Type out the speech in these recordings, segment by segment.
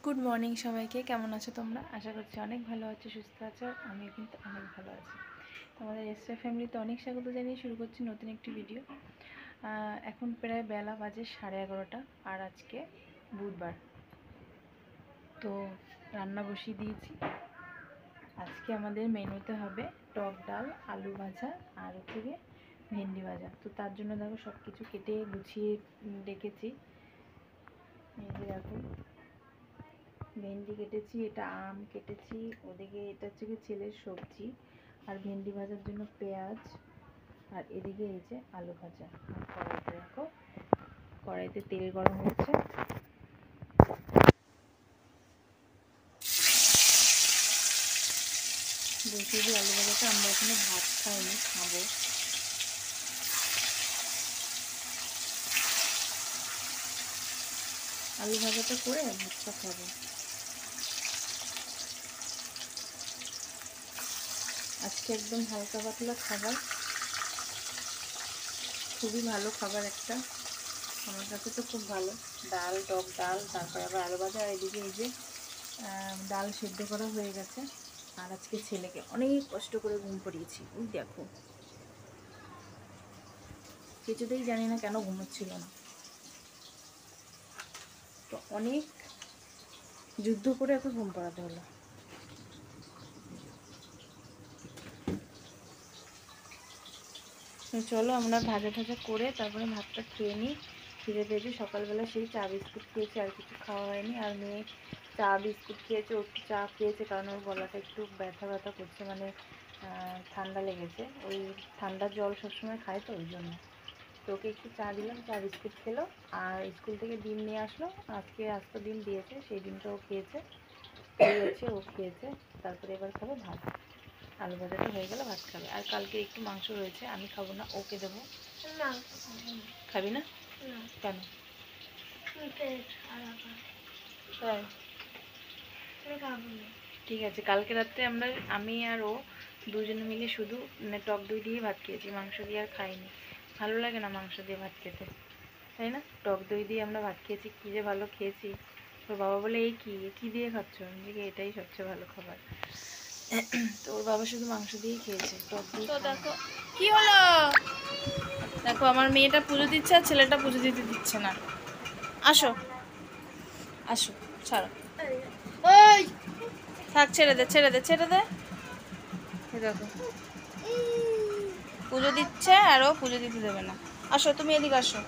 Good morning সবাইকে। কেমন আছো তোমরা? আশা করছি অনেক ভালো আছো, সুস্থ আছো। আমিও কিন্তু অনেক ভালো আছি। তোমাদের এসআর ফ্যামিলিতে অনেক স্বাগত জানিয়ে শুরু করছি নতুন একটি ভিডিও। এখন প্রায় বেলা বাজে 11:30 আর আজকে বুধবার। তো রান্না বসিয়ে দিয়েছি। আজকে আমাদের মেনুতে হবে টক ডাল, আলু ভাজা আর হচ্ছে গিয়ে ভেন্ডি ভাজা। তো তার জন্য দেখো সব কিছু কেটে গুছিয়ে রেখেছি। এই যে দেখো ভেন্ডি কেটেছি, এটা আম কেটেছি, ওদিকে এটা হচ্ছে কি ছেলের সবজি আর ভেন্ডি ভাজার জন্য পেঁয়াজ, আর এদিকে এই যে আলু ভাজা। আর কড়াইতে দেখো, কড়াইতে তেল গরম হচ্ছে। বলছি যে আলু ভাজাটা আমরা এখানে ভাত খাইনি, খাবো। আলু ভাজাটা করে ভাতটা খাবো। আজকে একদম হালকা পাতলা খাবার, খুবই ভালো খাবার একটা, আমার কাছে তো খুব ভালো। ডাল, টক ডাল, তারপরে আবার আলু ভাজা। আর এদিকে এই যে ডাল সেদ্ধ করা হয়ে গেছে। আর আজকে ছেলেকে অনেক কষ্ট করে ঘুম পড়িয়েছি। দেখো কিছুতেই জানি না কেন ঘুমোচ্ছিল না, তো অনেক যুদ্ধ করে ওকে ঘুম পাড়াতে হলো। চলো আমরা ভাজা ভাজা করে তারপরে ভাতটা খেয়ে নিই। খিদে পেয়েছি, সকালবেলা সেই চা বিস্কুট খেয়েছি, আর কিছু খাওয়া হয়নি। আর মেয়ে চা বিস্কুট খেয়েছে, ও একটু চা খেয়েছে কারণ ওর গলাটা একটু ব্যথা ব্যথা করছে, মানে ঠান্ডা লেগেছে। ওই ঠান্ডার জল সবসময় খায়, তো ওই জন্য। তো ওকে একটু চা দিলাম, চা বিস্কুট খেলো। আর স্কুল থেকে ডিম নিয়ে আসলো, আজকে আস্ত ডিম দিয়েছে, সেই ডিমটা ও খেয়েছে, হচ্ছে ও খেয়েছে। তারপরে এবার খাবো ভাত। আলু ভাজাটা হয়ে গেলে ভাত খাবে। আর কালকে একটু মাংস রয়েছে, আমি খাবো না, ওকে দেবো। না, খাবি না? কেন? ঠিক আছে, কালকে রাত্রে আমি আর ও দুজনে মিলে শুধু টক দই দিয়ে ভাত খেয়েছি, মাংস দিয়ে আর খাইনি। ভালো লাগে না মাংস দিয়ে ভাত খেতে, তাই না? টক দই দিয়ে আমরা ভাত খেয়েছি, কী যে ভালো খেয়েছি। তোর বাবা বলে এই কী দিয়ে খাচ্ছ? আমি এটাই সবচেয়ে ভালো খাবার। তো ওর বাবা শুধু মাংস দিয়েই খেয়েছে, টক দিয়ে। তো দেখো কি হলো, দেখো আমার মেয়েটা পুজো দিচ্ছে আর ছেলেটা পুজো দিতে দিচ্ছে না। আসো আসো, ছাড়ো, থাক, ছেড়ে দে ছেড়ে দে ছেড়ে দে। দেখো পুজো দিচ্ছে আর ও পুজো দিতে দেবে না। আসো তুমি এদিকে আসো,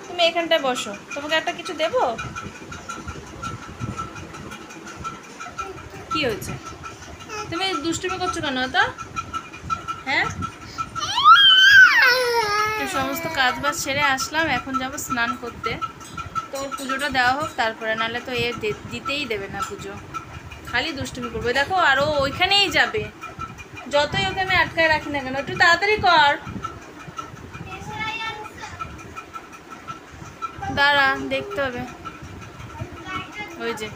তুমি এখানটায় বসো, তোমাকে একটা কিছু দেবো। কি হয়েছে? তুমি দুষ্টুমি করছো কেন তো? হ্যাঁ, সমস্ত কাজ বাজ সেরে আসলাম, এখন যাবো স্নান করতে। তো ওর পুজোটা দেওয়া হোক তারপরে, নাহলে তো এ দিতেই দেবে না পুজো, খালি দুষ্টুমি করবে। দেখো আরও ওইখানেই যাবে, যতই ওকে আমি আটকায় রাখি না কেন। একটু তাড়াতাড়ি কর, দাঁড়া দেখতে হবে। ওই যে,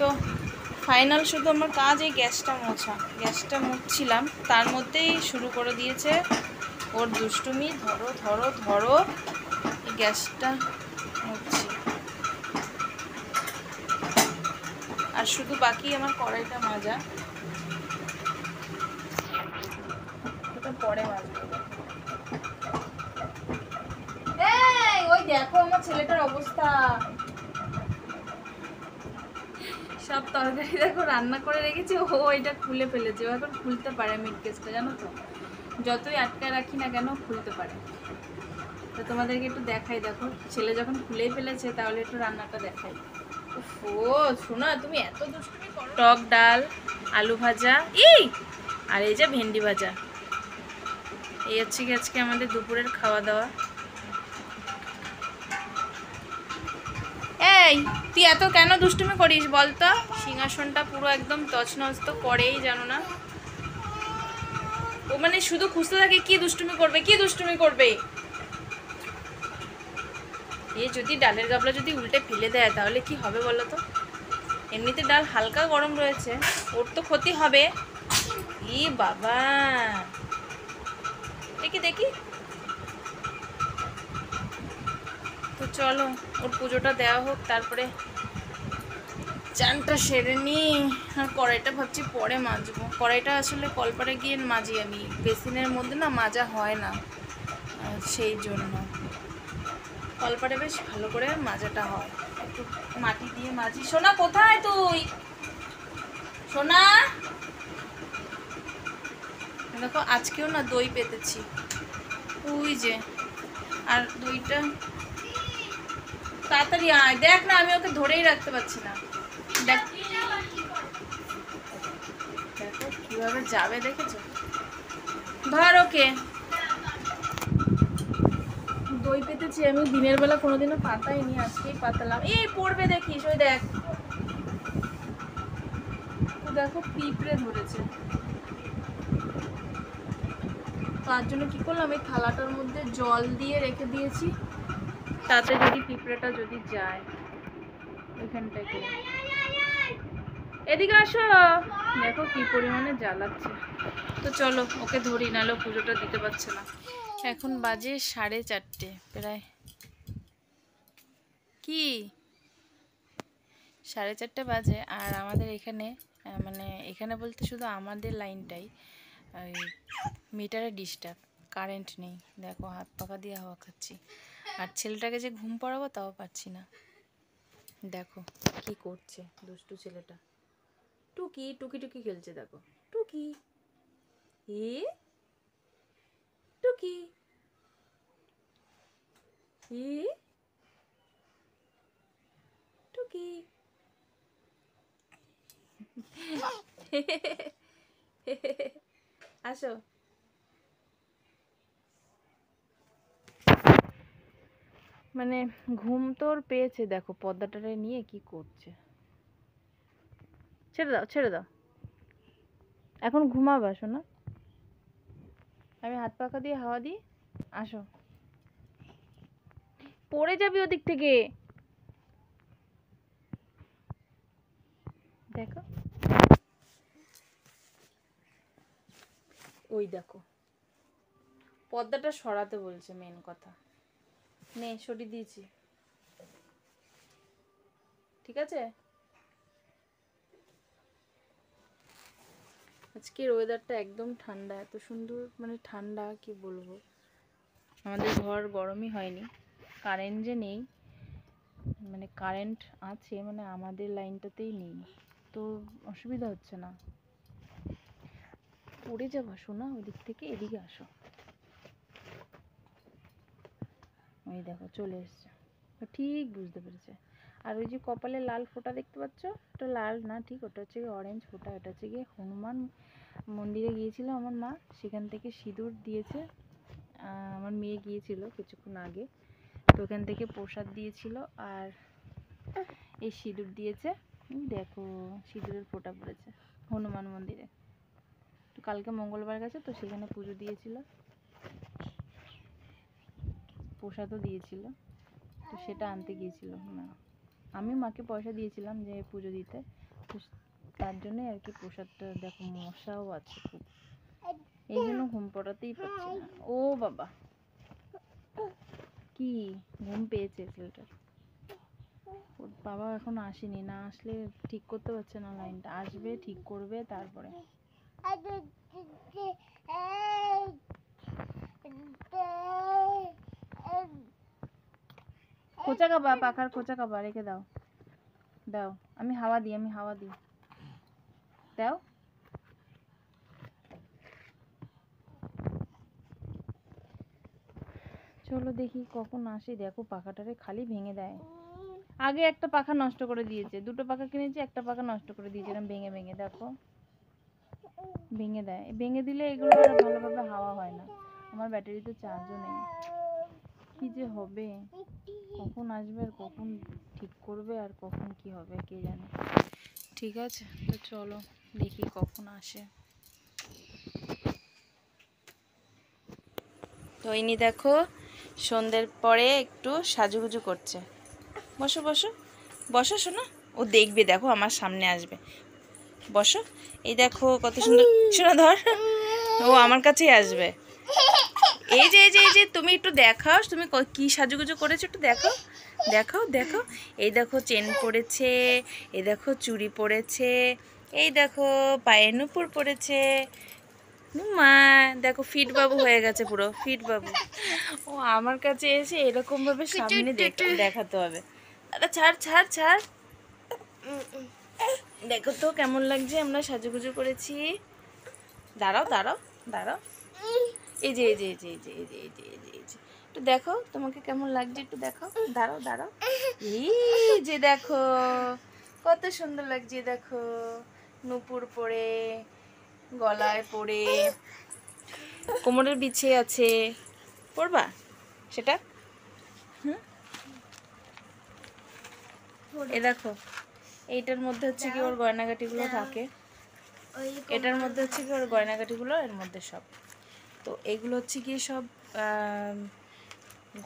তো ফাইনাল শুধু আমার কাজ এই গ্যাসটা মোছা। গ্যাসটা মুছছিলাম, তার মধ্যেই শুরু করে দিয়েছে ওর দুষ্টুমি। ধরো ধরো ধরো, এই গ্যাসটা মুছছি। আর শুধু বাকি আমার কড়াইটা মাজা, ওটা পরে মাজবো। ওই দেখো আমার ছেলেটার অবস্থা, সব তরকারি দেখো রান্না করে রেখেছি, ও এটা খুলে ফেলেছে। ও এখন খুলতে পারে মিট কেসটা, জানো তো, যতই আটকায় রাখি না কেন খুলতে পারে। তো তোমাদেরকে একটু দেখাই, দেখো ছেলে যখন খুলেই ফেলেছে তাহলে একটু রান্নাটা দেখাই। ও শোনো, তুমি এত দুষ্টুমি করো। টক ডাল, আলু ভাজা, আর এই যে ভেন্ডি ভাজা, এই হচ্ছে কি আজকে আমাদের দুপুরের খাওয়া দাওয়া। এই তুই এত কেন দুষ্টুমি করিস বলতো? সিংহাসনটা পুরো একদম তছনছ তো করেই, জানো না? ও মানে শুধু খুঁজতে থাকে কি দুষ্টুমি করবে, কি দুষ্টুমি করবে। এ যদি ডালের গাবলা যদি উল্টে ফেলে দেয় তাহলে কি হবে বলো তো? এমনিতে ডাল হালকা গরম রয়েছে, ওর তো ক্ষতি হবে। ই বাবা, দেখি দেখি, তো চলো ওর পুজোটা দেওয়া হোক, তারপরে চানটা সেরে নিই। আর কড়াইটা ভাবছি পরে মাজবো। কড়াইটা আসলে কলপারে গিয়ে মাজি আমি, বেসিনের মধ্যে না মাজা হয় না, সেই জন্য কলপারে বেশ ভালো করে মাজাটা হয়। একটু মাটি দিয়ে মাজি। সোনা কোথায় তুই? সোনা দেখো আজকেও না দই পেতেছি, ওই যে। আর দইটা তাড়াতাড়ি আয়, দেখ না আমি ওকে ধরেই রাখতে পারছি না। দেখ দেখো কিভাবে যাবে, দেখেছো? ধর ওকে। দই পেতেছি আমি, দিনের বেলা কোনোদিনও পাতাইনি, আজকেই পাতালাম। এই পড়বে দেখিস, ওই দেখ দেখো পিঁপড়ে ধরেছে। তার জন্য কি করলাম, এই থালাটার মধ্যে জল দিয়ে রেখে দিয়েছি, তাতে যদি পিঁপড়েটা যদি যায় ওইখানটায় করে। এদিকে আসো, দেখো কি পরিমাণে জ্বালাচ্ছে। তো চলো ওকে ধরি, নাহলে পুজোটা দিতে পারছে না। এখন বাজে 4:30 প্রায়। কি 4:30 বাজে। আর আমাদের এখানে মানে এখানে বলতে শুধু আমাদের লাইনটাই ওই মিটারে ডিস্টার্ব, কারেন্ট নেই। দেখো হাত পাকা দিয়ে হাওয়া খাচ্ছি, আর ছেলেটাকে যে ঘুম পাড়াবো তাও পাচ্ছি না। দেখো কি করছে দুষ্টু ছেলেটা, টুকি টুকি টুকি খেলছে। দেখো টুকি, এ টুকি, এ টুকি। আসো। মানে ঘুম তোর পেয়েছে, দেখো পর্দাটারে নিয়ে কি করছে। ছেড়ে দাও ছেড়ে দাও, এখন ঘুমাবা শোনা। আমি হাত পাখা দিয়ে হাওয়া দিই। আসো, পড়ে যাবি ওদিক থেকে। দেখো ওই দেখো, পর্দাটা সরাতে বলছে, মেন কথা। নে সরিয়ে দিয়েছি, ঠিক আছে। আজকের ওয়েদারটা একদম ঠান্ডা, এত সুন্দর মানে ঠান্ডা কি বলবো। আমাদের ঘর গরমই হয়নি, কারেন্ট যে নেই, মানে কারেন্ট আছে মানে আমাদের লাইনটাতেই নেই, তো অসুবিধা হচ্ছে না। পড়ে যাবো শোনা ওদিক থেকে, এদিকে আসো। ওই দেখো চলে এসছে, ঠিক বুঝতে পেরেছে। আর ওই যে কপালে লাল ফোঁটা দেখতে পাচ্ছ, ওটা লাল না, ঠিক ওটা হচ্ছে গিয়ে অরেঞ্জ ফোঁটা। এটা হচ্ছে গিয়ে হনুমান মন্দিরে গিয়েছিল আমার মা, সেখান থেকে সিঁদুর দিয়েছে। আমার মেয়ে গিয়েছিল কিছুক্ষণ আগে, তো ওখান থেকে প্রসাদ দিয়েছিল আর এই সিঁদুর দিয়েছে। দেখো সিঁদুরের ফোঁটা পড়েছে হনুমান মন্দিরে। তো কালকে মঙ্গলবার গেছে, তো সেখানে পুজো দিয়েছিল, প্রসাদও দিয়েছিল, তো সেটা আনতে গিয়েছিল না। আমি মাকে পয়সা দিয়েছিলাম যে পুজো দিতে, তো তার জন্য আর কি প্রসাদটা। দেখো মশাও আছে খুব, এই জন্য ঘুম পড়াতেই পারছি না। ও বাবা, কি ঘুম পেয়েছে ছেলেটার। ওর বাবা এখন আসেনি, না আসলে ঠিক করতে পারছে না লাইনটা। আসবে ঠিক করবে তারপরে। খোঁচা কাবা, পাখার খোঁচা কাবা, রেখে দাও। দাও আমি হাওয়া দিই, আমি হাওয়া দিই, দাও। চলো দেখি কখন আসে। দেখো পাখাটারে খালি ভেঙে দেয়। আগে একটা পাখা নষ্ট করে দিয়েছে, দুটো পাখা কিনেছি, একটা পাখা নষ্ট করে দিয়েছে এরকম ভেঙে ভেঙে। দেখো ভেঙে দেয়, ভেঙে দিলে এগুলো আর ভালোভাবে হাওয়া হয় না। আমার ব্যাটারিতে চার্জও নেই, কি যে হবে, কখন আসবে আর কখন ঠিক করবে আর কখন কি হবে কে জানে। ঠিক আছে, তো চলো দেখি কখন আসে। তো ইনি দেখো সন্ধ্যের পরে একটু সাজুগুজু করছে। বসো বসো বসো শোনা, ও দেখবে দেখো আমার সামনে আসবে। বসো, এই দেখো কত সুন্দর। শোনা ধর, ও আমার কাছেই আসবে। এই যে তুমি একটু দেখাও, তুমি কি সাজুগুজু করেছো একটু দেখাও, দেখাও দেখাও। এই দেখো চেন পড়েছে, এই দেখো চুড়ি পড়েছে, এই দেখো পায়ে নুপুর পড়েছে। মা দেখো ফিট বাবু হয়ে গেছে, পুরো ফিট বাবু। ও আমার কাছে এসে এরকম ভাবে সামনে দেখাতে হবে। আরে ছাড় ছাড় ছাড়। দেখো তো কেমন লাগছে আমরা সাজুগুজু করেছি। দাঁড়াও দাঁড়াও দাঁড়াও। এই যে এই যে এই যে এই যে এই যে এই যে এই যে এই যে একটু দেখো তোমাকে কেমন লাগছে, একটু দেখো। দাঁড়াও দাঁড়াও। এই যে দেখো কত সুন্দর লাগছে, দেখো নুপুর পরে, গলায় পরে, কোমরের বিছে আছে। পরবা সেটা? হুম, এ দেখো এইটার মধ্যে হচ্ছে কি ওর গয়নাগাটিগুলো থাকে, এটার মধ্যে হচ্ছে কি ওর গয়নাগাটিগুলো এর মধ্যে সব। তো এগুলো হচ্ছে কি সব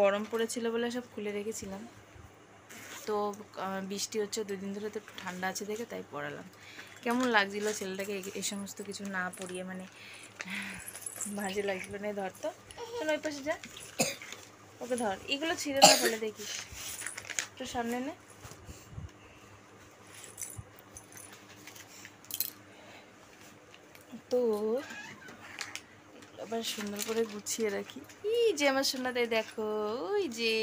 গরম পড়েছিল বলে সব খুলে রেখেছিলাম। তো বৃষ্টি হচ্ছে 2 দিন ধরে, তো একটু ঠান্ডা আছে দেখে তাই পরালাম। কেমন লাগছিল ছেলেটাকে এই সমস্ত কিছু না পরিয়ে, মানে বাজে লাগছিল না। ধর তো শোনো, ওই পাশে যা, ওকে ধর, এগুলো ছিঁড়ে না বলে দেখিস, একটু সামনে নে। তো আবার সুন্দর করে গুছিয়ে রাখি। এই যে আমার সোনাতে দেখো, ওই যে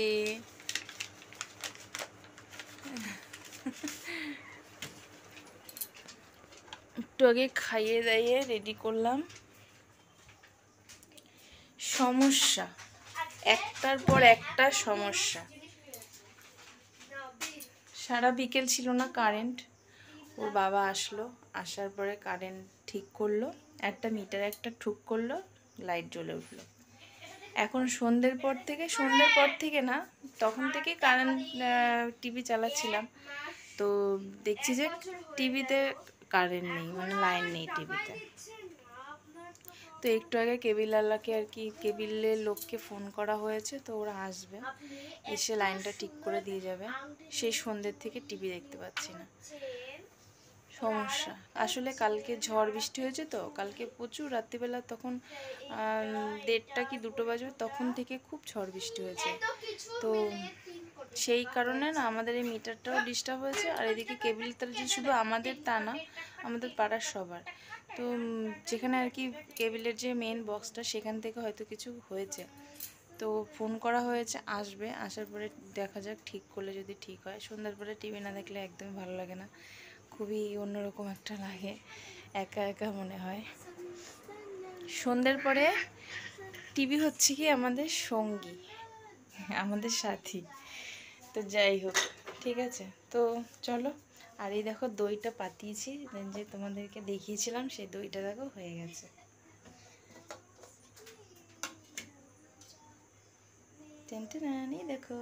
একটু আগে খাইয়ে দাইয়ে রেডি করলাম। সমস্যা একটার পর একটা সমস্যা। সারা বিকেল ছিল না কারেন্ট, ওর বাবা আসলো, আসার পরে কারেন্ট ঠিক করলো, একটা মিটার একটা ঠুক করলো, লাইট জ্বলে উঠলো। এখন সন্ধ্যের পর থেকে না, তখন থেকে কারেন্ট, টিভি চালাচ্ছিলাম, তো দেখছি যে টিভিতে কারেন্ট নেই, মানে লাইন নেই টিভিতে। তো একটু আগে কেবিলওয়ালাকে আর কি, কেবিলের লোককে ফোন করা হয়েছে, তো ওরা আসবে, এসে লাইনটা ঠিক করে দিয়ে যাবে। সেই সন্ধ্যের থেকে টিভি দেখতে পাচ্ছি না। সমস্যা আসলে কালকে ঝড় বৃষ্টি হয়েছে, তো কালকে প্রচুর রাত্রিবেলা, তখন 1:30 কি 2 বাজবে, তখন থেকে খুব ঝড় বৃষ্টি হয়েছে। তো সেই কারণে না আমাদের এই মিটারটাও ডিস্টার্ব হয়েছে, আর এদিকে কেবিল তার যে শুধু আমাদের তা না, আমাদের পাড়ার সবার। তো যেখানে আর কি কেবিলের যে মেন বক্সটা, সেখান থেকে হয়তো কিছু হয়েছে। তো ফোন করা হয়েছে, আসবে, আসার পরে দেখা যাক, ঠিক করলে যদি ঠিক হয়। সন্ধ্যার পরে টিভি না দেখলে একদমই ভালো লাগে না, খুবই অন্যরকম একটা লাগে, একা একা মনে হয়। সন্ধ্যের পরে টিভি হচ্ছে কি আমাদের সঙ্গী, আমাদের সাথী। তো যাই হোক, ঠিক আছে, তো চলো। আর এই দেখো দইটা পাতিয়েছি, যে তোমাদেরকে দেখিয়েছিলাম, সেই দইটা দেখো হয়ে গেছে। টেনটেনানি দেখো,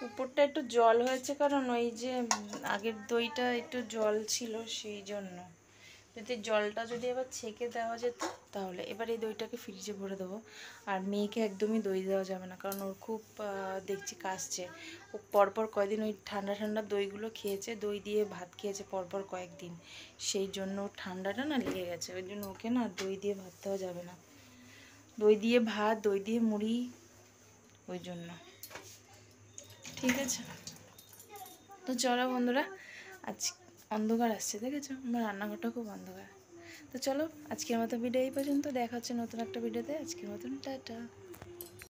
উপরটা একটু জল হয়েছে, কারণ ওই যে আগের দইটা একটু জল ছিল, সেই জন্য। যদি জলটা যদি আবার ছেঁকে দেওয়া যেত তাহলে। এবার এই দইটাকে ফ্রিজে ভরে দেবো। আর মেয়েকে একদমই দই দেওয়া যাবে না, কারণ ওর খুব দেখছি কাশছে। ও পরপর কয়েকদিন ওই ঠান্ডা ঠান্ডা দইগুলো খেয়েছে, দই দিয়ে ভাত খেয়েছে পরপর কয়েকদিন, সেই জন্য ঠান্ডাটা না লেগে গেছে। ওই জন্য ওকে না দই দিয়ে ভাত দেওয়া যাবে না, দই দিয়ে ভাত, দই দিয়ে মুড়ি, ওই জন্য। ঠিক আছে, তো চলো বন্ধুরা, আজ অন্ধকার আসছে, দেখেছো আমার রান্নাঘরটা খুব অন্ধকার। তো চলো আজকের মতো ভিডিও এই পর্যন্ত, দেখা হচ্ছে নতুন একটা ভিডিওতে। আজকের মতন টাটা।